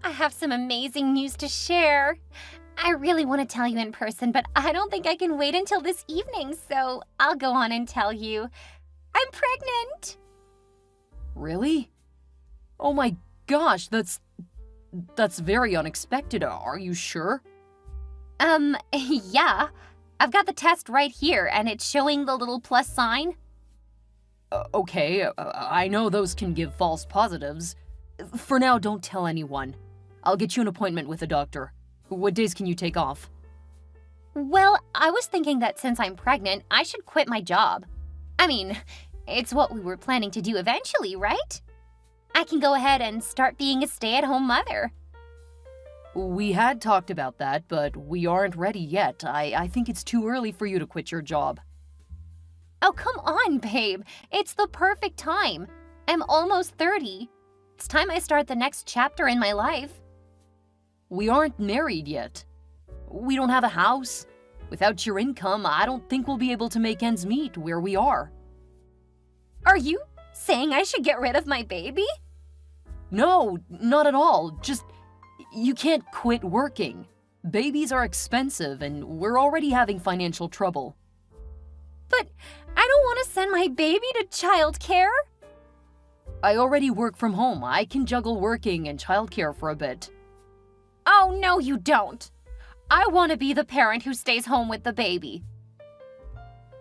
I have some amazing news to share. I really want to tell you in person, but I don't think I can wait until this evening, so I'll go on and tell you. I'm pregnant! Really? Oh my gosh, that's very unexpected. Are you sure? Yeah. I've got the test right here, and it's showing the little plus sign. Okay, I know those can give false positives. For now, don't tell anyone. I'll get you an appointment with a doctor. What days can you take off? Well, I was thinking that since I'm pregnant, I should quit my job. I mean, it's what we were planning to do eventually, right? I can go ahead and start being a stay-at-home mother. We had talked about that, but we aren't ready yet. I think it's too early for you to quit your job. Oh, come on, babe. It's the perfect time. I'm almost 30. It's time I start the next chapter in my life. We aren't married yet. We don't have a house. Without your income, I don't think we'll be able to make ends meet where we are. Are you saying I should get rid of my baby? No, not at all. Just, you can't quit working. Babies are expensive, and we're already having financial trouble. But I don't want to send my baby to childcare. I already work from home. I can juggle working and childcare for a bit. Oh, no, you don't. I want to be the parent who stays home with the baby.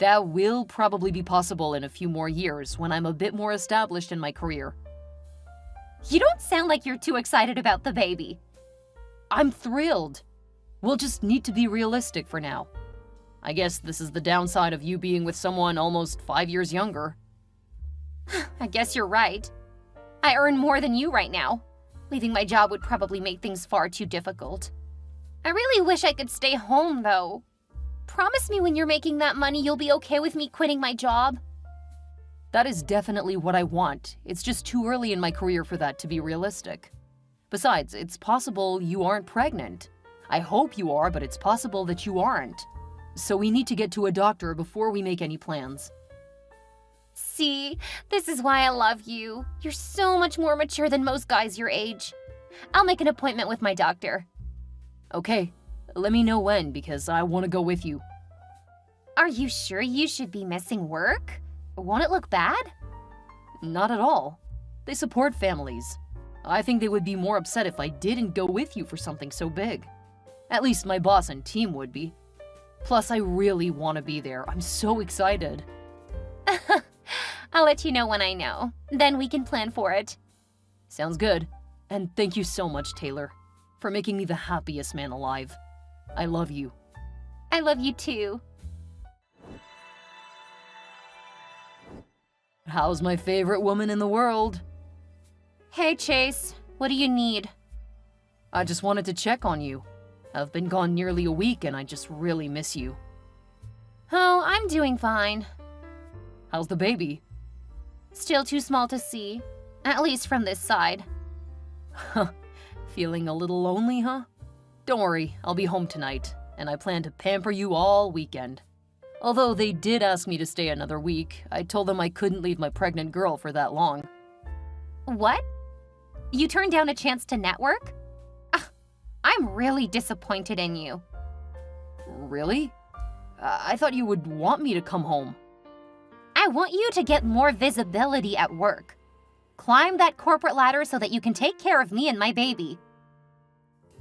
That will probably be possible in a few more years when I'm a bit more established in my career. You don't sound like you're too excited about the baby. I'm thrilled. We'll just need to be realistic for now. I guess this is the downside of you being with someone almost 5 years younger. I guess you're right. I earn more than you right now. Leaving my job would probably make things far too difficult. I really wish I could stay home, though. Promise me when you're making that money you'll be okay with me quitting my job. That is definitely what I want. It's just too early in my career for that to be realistic. Besides, it's possible you aren't pregnant. I hope you are, but it's possible that you aren't. So we need to get to a doctor before we make any plans. See, this is why I love you. You're so much more mature than most guys your age. I'll make an appointment with my doctor. Okay, let me know when, because I want to go with you. Are you sure you should be missing work? Won't it look bad? Not at all. They support families. I think they would be more upset if I didn't go with you for something so big. At least my boss and team would be. Plus, I really want to be there. I'm so excited. I'll let you know when I know. Then we can plan for it. Sounds good. And thank you so much, Taylor, for making me the happiest man alive. I love you. I love you too. How's my favorite woman in the world? Hey, Chase. What do you need? I just wanted to check on you. I've been gone nearly a week and I just really miss you. Oh, I'm doing fine. How's the baby? Still too small to see. At least from this side. Huh. Feeling a little lonely, huh? Don't worry, I'll be home tonight, and I plan to pamper you all weekend. Although they did ask me to stay another week, I told them I couldn't leave my pregnant girl for that long. What? You turned down a chance to network? I'm really disappointed in you. Really? I thought you would want me to come home. I want you to get more visibility at work. Climb that corporate ladder so that you can take care of me and my baby.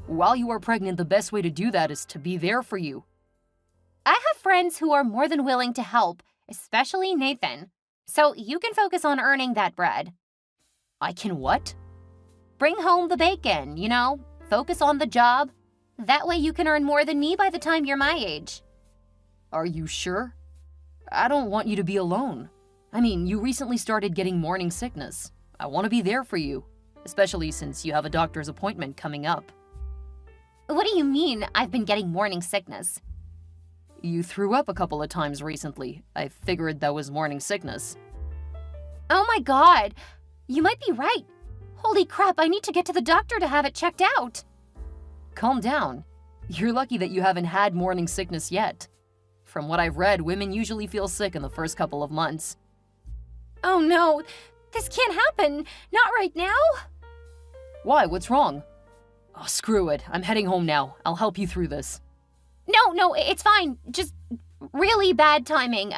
While you are pregnant, the best way to do that is to be there for you. I have friends who are more than willing to help, especially Nathan. So you can focus on earning that bread. I can what? Bring home the bacon, Focus on the job. That way you can earn more than me by the time you're my age. Are you sure? I don't want you to be alone. I mean, you recently started getting morning sickness. I want to be there for you, especially since you have a doctor's appointment coming up. What do you mean I've been getting morning sickness? You threw up a couple of times recently. I figured that was morning sickness. Oh my God! You might be right. Holy crap, I need to get to the doctor to have it checked out. Calm down. You're lucky that you haven't had morning sickness yet. From what I've read, women usually feel sick in the first couple of months. Oh no, this can't happen. Not right now. Why? What's wrong? Oh, screw it. I'm heading home now. I'll help you through this. No, it's fine. Just really bad timing.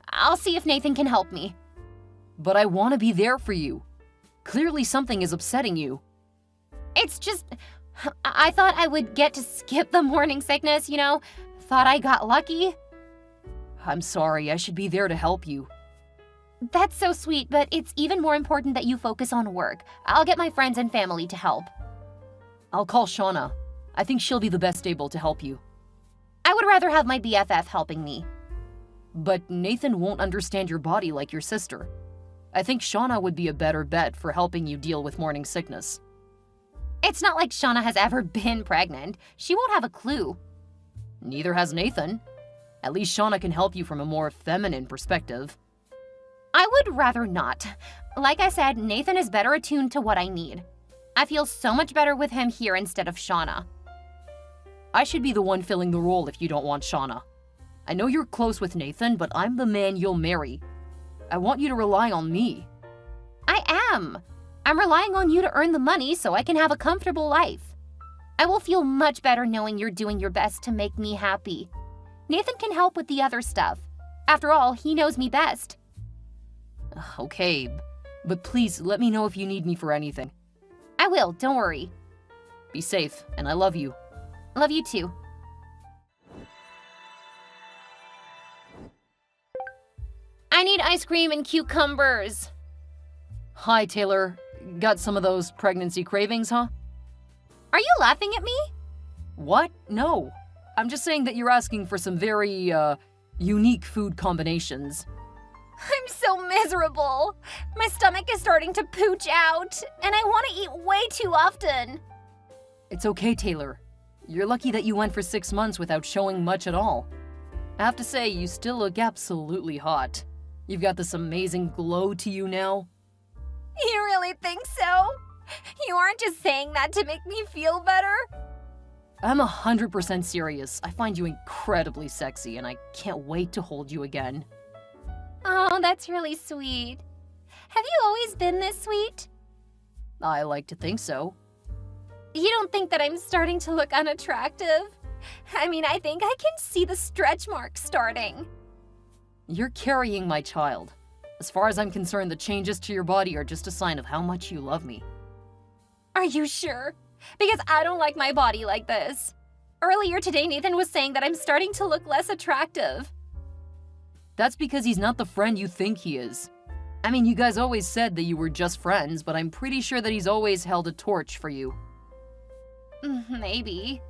I'll see if Nathan can help me. But I want to be there for you. Clearly something is upsetting you. It's just, I thought I would get to skip the morning sickness, you know? Thought I got lucky. I'm sorry. I should be there to help you. That's so sweet, but it's even more important that you focus on work. I'll get my friends and family to help. I'll call Shauna. I think she'll be the best able to help you. I would rather have my BFF helping me. But Nathan won't understand your body like your sister. I think Shauna would be a better bet for helping you deal with morning sickness. It's not like Shauna has ever been pregnant. She won't have a clue. Neither has Nathan. At least Shauna can help you from a more feminine perspective. I would rather not. Like I said, Nathan is better attuned to what I need. I feel so much better with him here instead of Shauna. I should be the one filling the role if you don't want Shauna. I know you're close with Nathan, but I'm the man you'll marry. I want you to rely on me. I am. I'm relying on you to earn the money so I can have a comfortable life. I will feel much better knowing you're doing your best to make me happy. Nathan can help with the other stuff. After all, he knows me best. Okay, but please let me know if you need me for anything. I will, don't worry. Be safe, and I love you. Love you too. I need ice cream and cucumbers. Hi, Taylor. Got some of those pregnancy cravings, huh? Are you laughing at me? What? No. I'm just saying that you're asking for some very, unique food combinations. I'm so miserable. My stomach is starting to pooch out, and I want to eat way too often. It's okay, Taylor. You're lucky that you went for 6 months without showing much at all. I have to say, you still look absolutely hot. You've got this amazing glow to you now. You really think so? You aren't just saying that to make me feel better? I'm 100% serious. I find you incredibly sexy, and I can't wait to hold you again. Oh, that's really sweet. Have you always been this sweet? I like to think so. You don't think that I'm starting to look unattractive? I mean, I think I can see the stretch marks starting. You're carrying my child. As far as I'm concerned, the changes to your body are just a sign of how much you love me. Are you sure? Because I don't like my body like this. Earlier today, Nathan was saying that I'm starting to look less attractive. That's because he's not the friend you think he is. I mean, you guys always said that you were just friends, but I'm pretty sure that he's always held a torch for you. Maybe.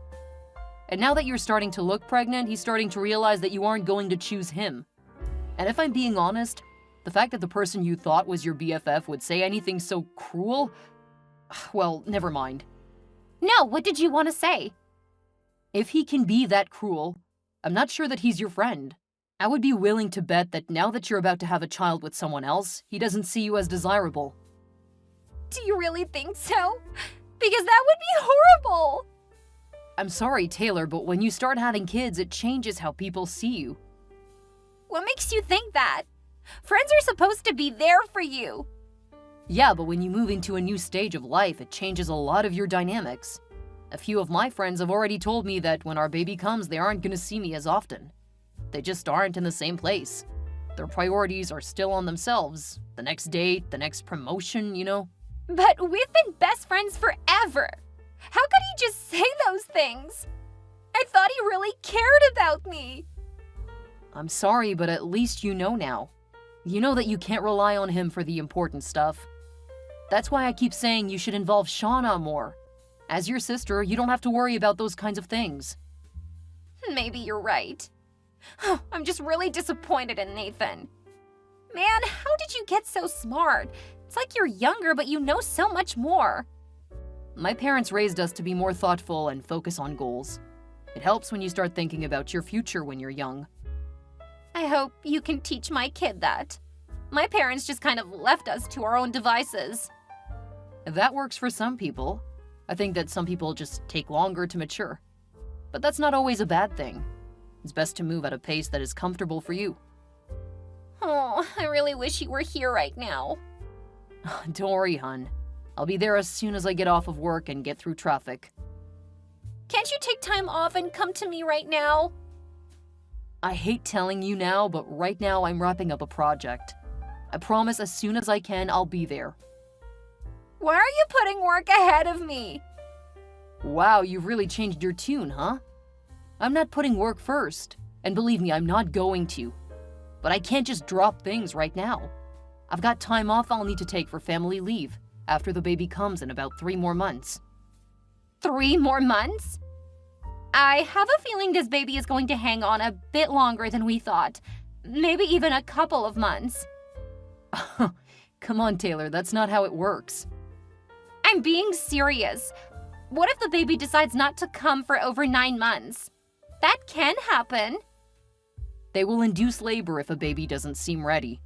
And now that you're starting to look pregnant, he's starting to realize that you aren't going to choose him. And if I'm being honest, the fact that the person you thought was your BFF would say anything so cruel, well, never mind. No, what did you want to say? If he can be that cruel, I'm not sure that he's your friend. I would be willing to bet that now that you're about to have a child with someone else, he doesn't see you as desirable. Do you really think so? Because that would be horrible! I'm sorry, Taylor, but when you start having kids, it changes how people see you. What makes you think that? Friends are supposed to be there for you. Yeah, but when you move into a new stage of life, it changes a lot of your dynamics. A few of my friends have already told me that when our baby comes, they aren't going to see me as often. They just aren't in the same place. Their priorities are still on themselves. The next date, the next promotion, you know? But we've been best friends forever. How could he just say those things? I thought he really cared about me. I'm sorry, but at least you know now. You know that you can't rely on him for the important stuff. That's why I keep saying you should involve Shauna more. As your sister, you don't have to worry about those kinds of things. Maybe you're right. I'm just really disappointed in Nathan. Man, how did you get so smart? It's like you're younger, but you know so much more. My parents raised us to be more thoughtful and focus on goals. It helps when you start thinking about your future when you're young. I hope you can teach my kid that. My parents just kind of left us to our own devices. That works for some people. I think that some people just take longer to mature. But that's not always a bad thing. It's best to move at a pace that is comfortable for you. Oh, I really wish you were here right now. Don't worry, hon. I'll be there as soon as I get off of work and get through traffic. Can't you take time off and come to me right now? I hate telling you now, but right now I'm wrapping up a project. I promise as soon as I can, I'll be there. Why are you putting work ahead of me? Wow, you've really changed your tune, huh? I'm not putting work first, and believe me, I'm not going to. But I can't just drop things right now. I've got time off I'll need to take for family leave after the baby comes in about 3 more months. 3 more months? I have a feeling this baby is going to hang on a bit longer than we thought. Maybe even a couple of months. Come on, Taylor, that's not how it works. I'm being serious. What if the baby decides not to come for over 9 months? That can happen. They will induce labor if a baby doesn't seem ready.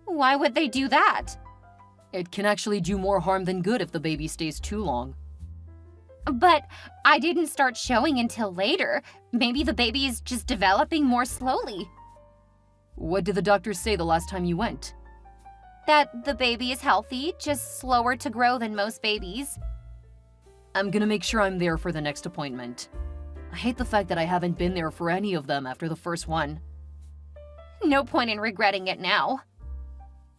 Why would they do that? It can actually do more harm than good if the baby stays too long. But I didn't start showing until later. Maybe the baby is just developing more slowly. What did the doctor say the last time you went? That the baby is healthy, just slower to grow than most babies. I'm gonna make sure I'm there for the next appointment. I hate the fact that I haven't been there for any of them after the first one. No point in regretting it now.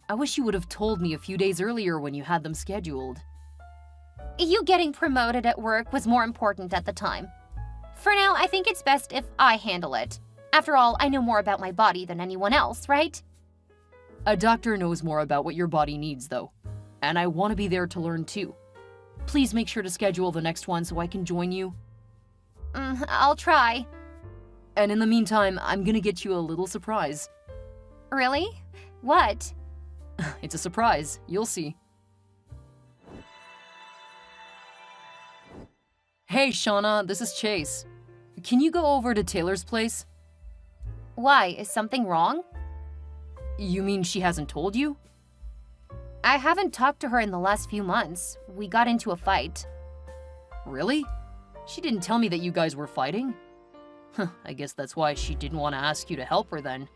I wish you would have told me a few days earlier when you had them scheduled. You getting promoted at work was more important at the time. For now, I think it's best if I handle it. After all, I know more about my body than anyone else, right? A doctor knows more about what your body needs, though. And I want to be there to learn too. Please make sure to schedule the next one so I can join you. I'll try. And in the meantime, I'm gonna get you a little surprise. Really? What? It's a surprise. You'll see. Hey, Shauna, this is Chase. Can you go over to Taylor's place? Why? Is something wrong? You mean she hasn't told you? I haven't talked to her in the last few months. We got into a fight. Really? She didn't tell me that you guys were fighting? I guess that's why she didn't want to ask you to help her then.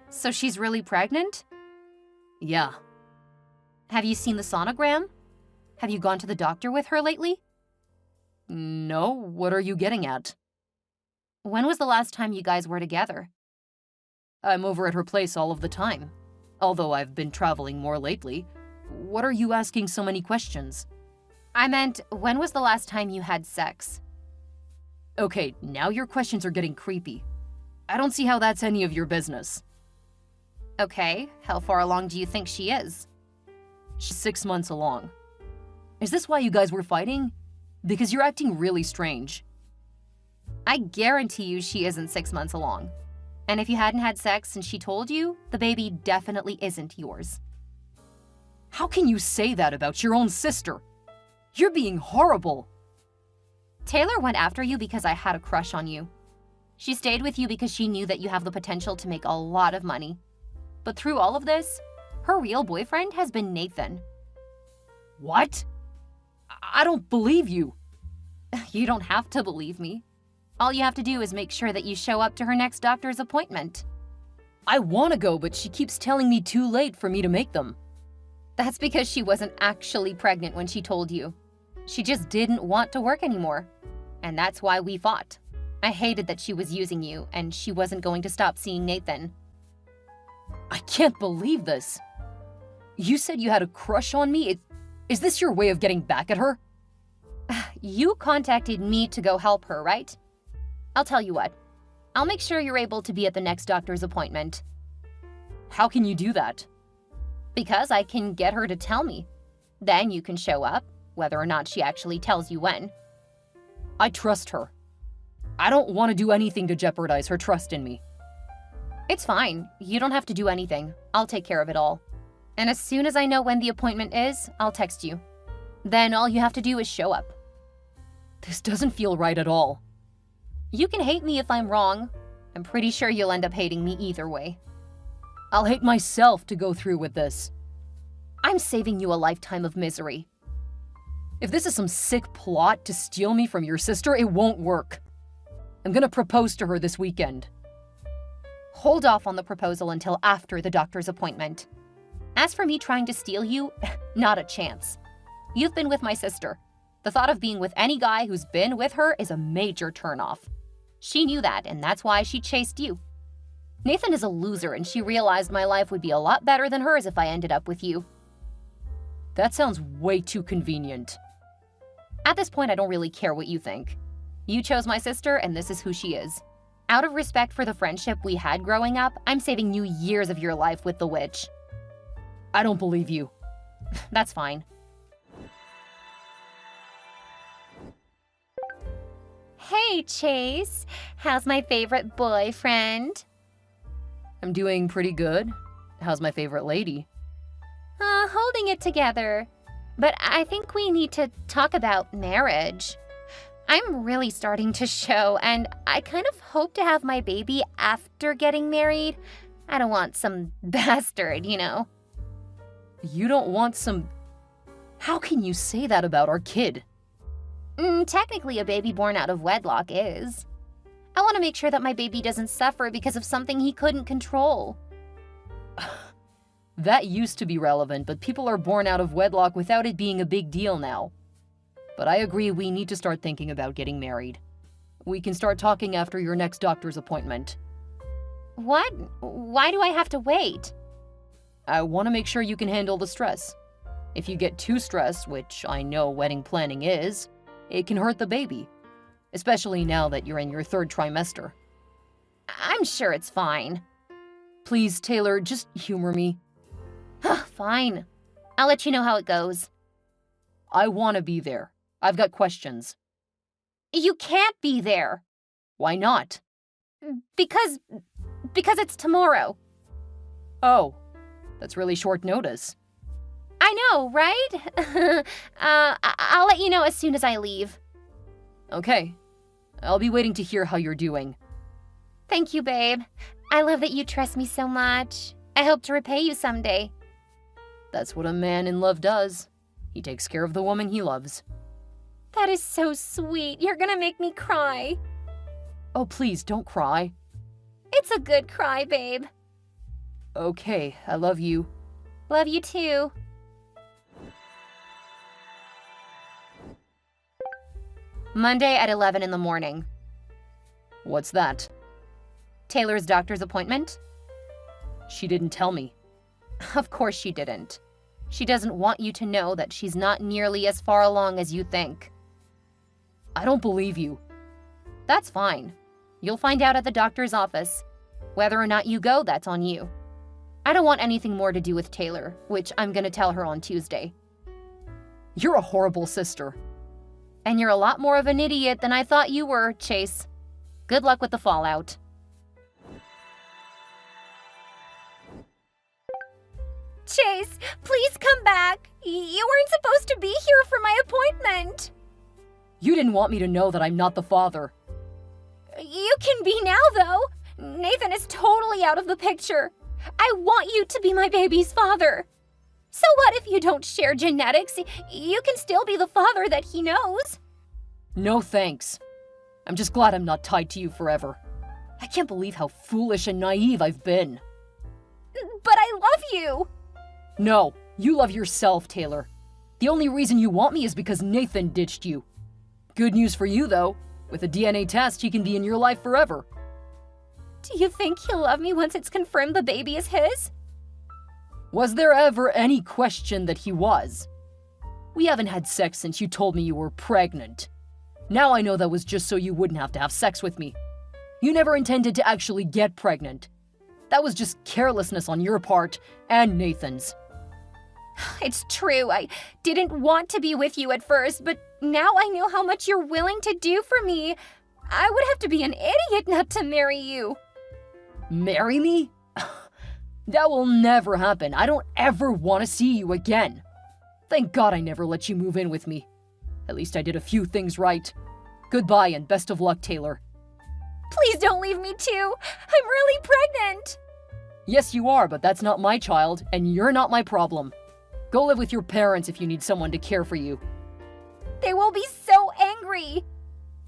So she's really pregnant? Yeah. Have you seen the sonogram? Have you gone to the doctor with her lately? No, what are you getting at? When was the last time you guys were together? I'm over at her place all of the time. Although I've been traveling more lately. What are you asking so many questions? I meant, when was the last time you had sex? Okay, now your questions are getting creepy. I don't see how that's any of your business. Okay, how far along do you think she is? She's 6 months along. Is this why you guys were fighting? Because you're acting really strange. I guarantee you she isn't 6 months along. And if you hadn't had sex and she told you, the baby definitely isn't yours. How can you say that about your own sister? You're being horrible. Taylor went after you because I had a crush on you. She stayed with you because she knew that you have the potential to make a lot of money. But through all of this, her real boyfriend has been Nathan. What? I don't believe you. You don't have to believe me. All you have to do is make sure that you show up to her next doctor's appointment. I want to go, but she keeps telling me too late for me to make them. That's because she wasn't actually pregnant when she told you. She just didn't want to work anymore. And that's why we fought. I hated that she was using you, and she wasn't going to stop seeing Nathan. I can't believe this. You said you had a crush on me? Is this your way of getting back at her? You contacted me to go help her, right? I'll tell you what. I'll make sure you're able to be at the next doctor's appointment. How can you do that? Because I can get her to tell me. Then you can show up, whether or not she actually tells you when. I trust her. I don't want to do anything to jeopardize her trust in me. It's fine. You don't have to do anything. I'll take care of it all. And as soon as I know when the appointment is, I'll text you. Then all you have to do is show up. This doesn't feel right at all. You can hate me if I'm wrong. I'm pretty sure you'll end up hating me either way. I'll hate myself to go through with this. I'm saving you a lifetime of misery. If this is some sick plot to steal me from your sister, it won't work. I'm gonna propose to her this weekend. Hold off on the proposal until after the doctor's appointment. As for me trying to steal you, not a chance. You've been with my sister. The thought of being with any guy who's been with her is a major turnoff. She knew that, and that's why she chased you. Nathan is a loser, and she realized my life would be a lot better than hers if I ended up with you. That sounds way too convenient. At this point, I don't really care what you think. You chose my sister, and this is who she is. Out of respect for the friendship we had growing up, I'm saving you years of your life with the witch. I don't believe you. That's fine. Hey, Chase. How's my favorite boyfriend? I'm doing pretty good. How's my favorite lady? Holding it together. But I think we need to talk about marriage. I'm really starting to show, and I kind of hope to have my baby after getting married. I don't want some bastard, you know. You don't want some... How can you say that about our kid? Technically, a baby born out of wedlock is. I want to make sure that my baby doesn't suffer because of something he couldn't control. That used to be relevant, but people are born out of wedlock without it being a big deal now. But I agree we need to start thinking about getting married. We can start talking after your next doctor's appointment. What? Why do I have to wait? I want to make sure you can handle the stress. If you get too stressed, which I know wedding planning is, it can hurt the baby. Especially now that you're in your 3rd trimester. I'm sure it's fine. Please, Taylor, just humor me. Fine. I'll let you know how it goes. I want to be there. I've got questions. You can't be there. Why not? Because it's tomorrow. Oh, that's really short notice. I know, right? I'll let you know as soon as I leave. Okay. I'll be waiting to hear how you're doing. Thank you, babe. I love that you trust me so much. I hope to repay you someday. That's what a man in love does. He takes care of the woman he loves. That is so sweet. You're gonna make me cry. Oh, please, don't cry. It's a good cry, babe. Okay, I love you. Love you too. Monday at 11 in the morning. What's that? Taylor's doctor's appointment? She didn't tell me. Of course she didn't. She doesn't want you to know that she's not nearly as far along as you think. I don't believe you. That's fine. You'll find out at the doctor's office. Whether or not you go, that's on you. I don't want anything more to do with Taylor, which I'm gonna tell her on Tuesday. You're a horrible sister. And you're a lot more of an idiot than I thought you were, Chase. Good luck with the fallout. Chase, please come back. You weren't supposed to be here for my appointment. You didn't want me to know that I'm not the father. You can be now, though. Nathan is totally out of the picture. I want you to be my baby's father. So what if you don't share genetics? You can still be the father that he knows. No thanks. I'm just glad I'm not tied to you forever. I can't believe how foolish and naive I've been. But I love you. No, you love yourself, Taylor. The only reason you want me is because Nathan ditched you. Good news for you, though. With a DNA test, he can be in your life forever. Do you think he'll love me once it's confirmed the baby is his? Was there ever any question that he was? We haven't had sex since you told me you were pregnant. Now I know that was just so you wouldn't have to have sex with me. You never intended to actually get pregnant. That was just carelessness on your part and Nathan's. It's true. I didn't want to be with you at first, but now I know how much you're willing to do for me. I would have to be an idiot not to marry you. Marry me? That will never happen. I don't ever want to see you again. Thank God I never let you move in with me. At least I did a few things right. Goodbye and best of luck, Taylor. Please don't leave me too. I'm really pregnant. Yes, you are, but that's not my child, and you're not my problem. Go live with your parents if you need someone to care for you. They will be so angry.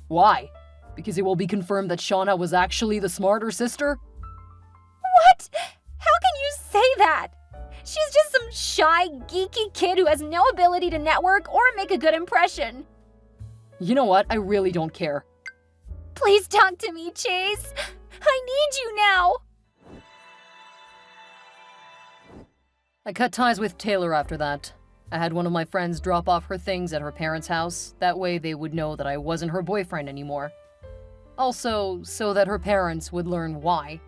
Why? Because it will be confirmed that Shauna was actually the smarter sister? What? How can you say that? She's just some shy, geeky kid who has no ability to network or make a good impression. You know what? I really don't care. Please talk to me, Chase. I need you now. I cut ties with Taylor after that. I had one of my friends drop off her things at her parents' house. That way they would know that I wasn't her boyfriend anymore. Also, so that her parents would learn why.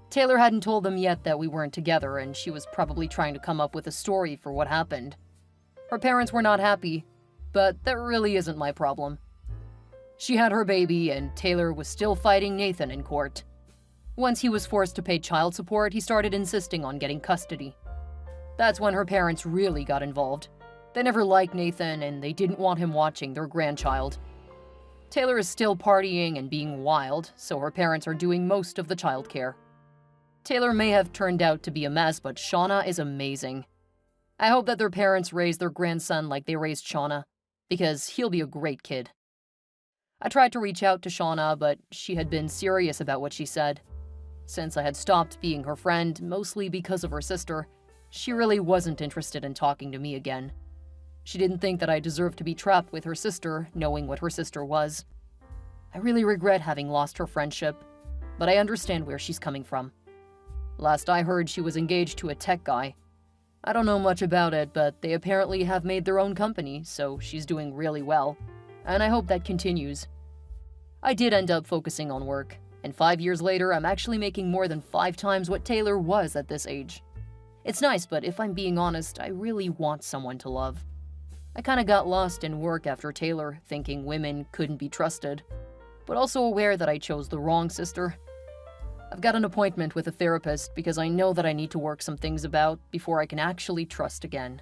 Taylor hadn't told them yet that we weren't together, and she was probably trying to come up with a story for what happened. Her parents were not happy, but that really isn't my problem. She had her baby, and Taylor was still fighting Nathan in court. Once he was forced to pay child support, he started insisting on getting custody. That's when her parents really got involved. They never liked Nathan, and they didn't want him watching their grandchild. Taylor is still partying and being wild, so her parents are doing most of the childcare. Taylor may have turned out to be a mess, but Shauna is amazing. I hope that their parents raise their grandson like they raised Shauna, because he'll be a great kid. I tried to reach out to Shauna, but she had been serious about what she said. Since I had stopped being her friend, mostly because of her sister, she really wasn't interested in talking to me again. She didn't think that I deserved to be trapped with her sister, knowing what her sister was. I really regret having lost her friendship, but I understand where she's coming from. Last I heard, she was engaged to a tech guy. I don't know much about it, but they apparently have made their own company, so she's doing really well, and I hope that continues. I did end up focusing on work, and 5 years later, I'm actually making more than 5 times what Taylor was at this age. It's nice, but if I'm being honest, I really want someone to love. I kinda got lost in work after Taylor, thinking women couldn't be trusted, but also aware that I chose the wrong sister. I've got an appointment with a therapist because I know that I need to work some things out before I can actually trust again.